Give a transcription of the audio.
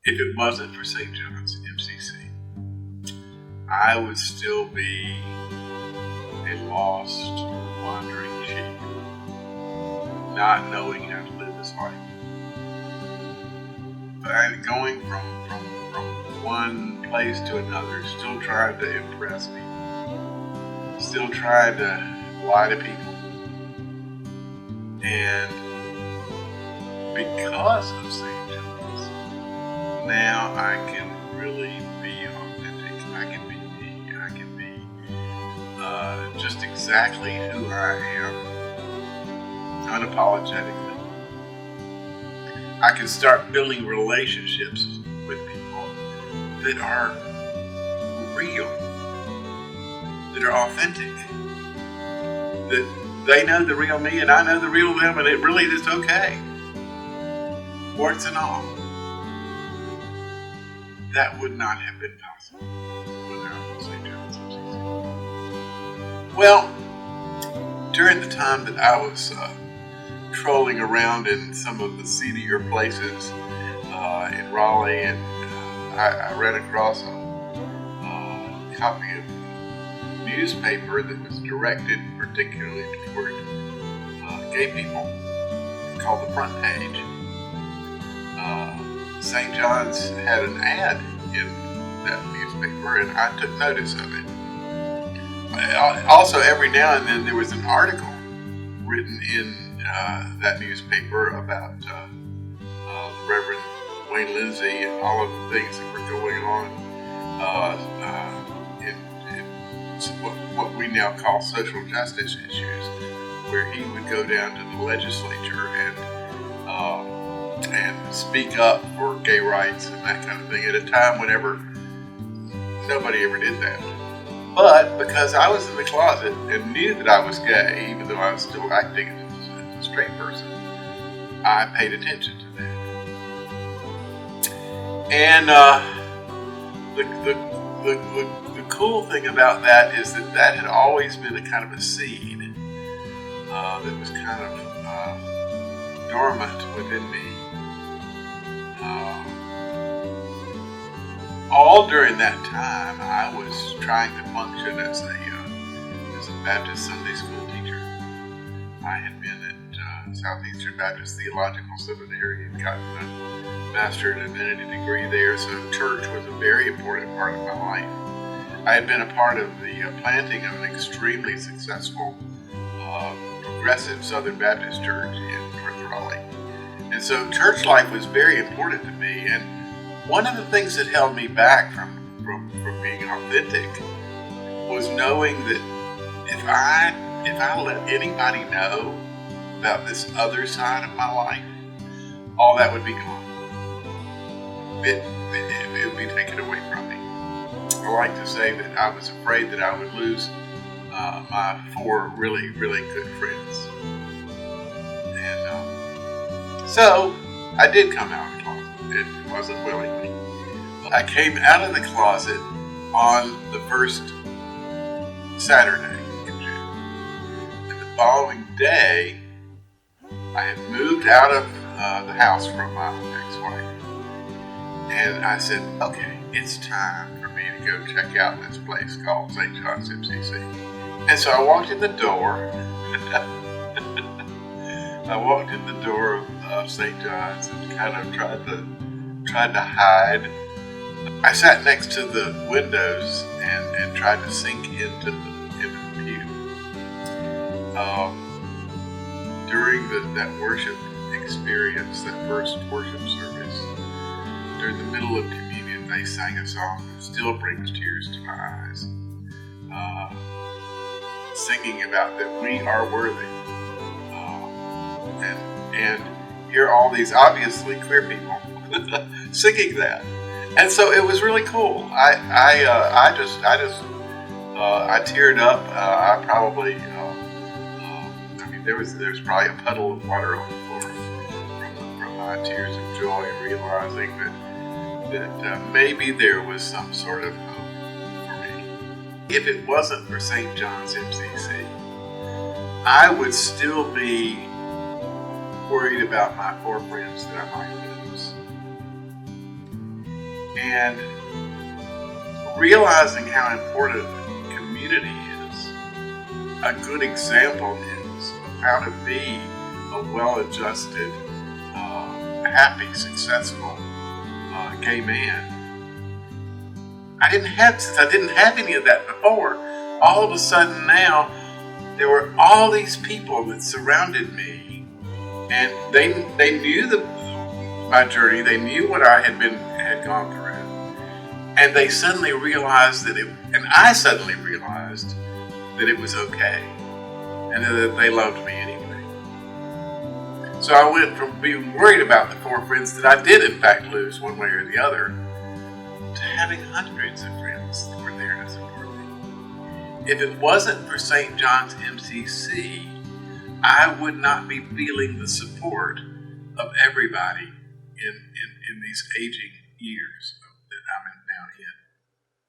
if it wasn't for St. John's MCC, I would still be a lost, wandering sheep, not knowing how to live this life. But going from one place to another, still trying to impress people, still trying to lie to people. And because of St. John's, now I can really be authentic. I can be me. I can be just exactly who I am, unapologetically. I can start building relationships with people that are real, that are authentic, that they know the real me and I know the real them, and it really is okay. Warts and all. That would not have been possible without St. John's MCC. Well, during the time that I was trolling around in some of the seedier places in Raleigh, and I ran across a copy of a newspaper that was directed particularly toward gay people, called The Front Page. St. John's had an ad in that newspaper, and I took notice of it. Also, every now and then there was an article written in that newspaper about the Reverend Wayne Lindsay and all of the things that were going on in what we now call social justice issues, where he would go down to the legislature and speak up for gay rights and that kind of thing at a time whenever nobody ever did that. But because I was in the closet and knew that I was gay, even though I was still acting as a straight person, I paid attention to that. And the cool thing about that is that had always been a kind of a seed that was kind of dormant within me. All during that time, I was trying to function as a Baptist Sunday school teacher. I had been at Southeastern Baptist Theological Seminary and gotten a Master in Divinity degree there, so church was a very important part of my life. I had been a part of the planting of an extremely successful progressive Southern Baptist church in North Raleigh. And so church life was very important to me, and one of the things that held me back from being authentic was knowing that if I let anybody know about this other side of my life, all that would be gone. It would be taken away from me. I like to say that I was afraid that I would lose my 4 really, really good friends. And so I did come out of the closet. It wasn't willingly. I came out of the closet on the first Saturday in June. And the following day, I had moved out of the house from my ex-wife. And I said, okay, it's time for me to go check out this place called St. John's MCC. And so I walked in the door. I walked in the door of St. John's and kind of tried to hide. I sat next to the windows and tried to sink into the pew. During that worship experience, that first worship service, during the middle of communion, they sang a song that still brings tears to my eyes, singing about that we are worthy. And here are all these obviously queer people singing that, and so it was really cool. I teared up. I probably, there was probably a puddle of water on the floor from my tears of joy, realizing that maybe there was some sort of hope for me. If it wasn't for St. John's MCC, I would still be worried about my 4 friends that I might lose. And realizing how important community is, a good example is of how to be a well-adjusted, happy, successful gay man. Since I didn't have any of that before, all of a sudden now there were all these people that surrounded me, and they knew my journey. They knew what I had gone through, and they suddenly realized and I suddenly realized that it was okay, and that they loved me anyway. So I went from being worried about the 4 friends that I did in fact lose one way or the other, to having hundreds of friends that were there to support me. If it wasn't for St. John's MCC, I would not be feeling the support of everybody in these aging years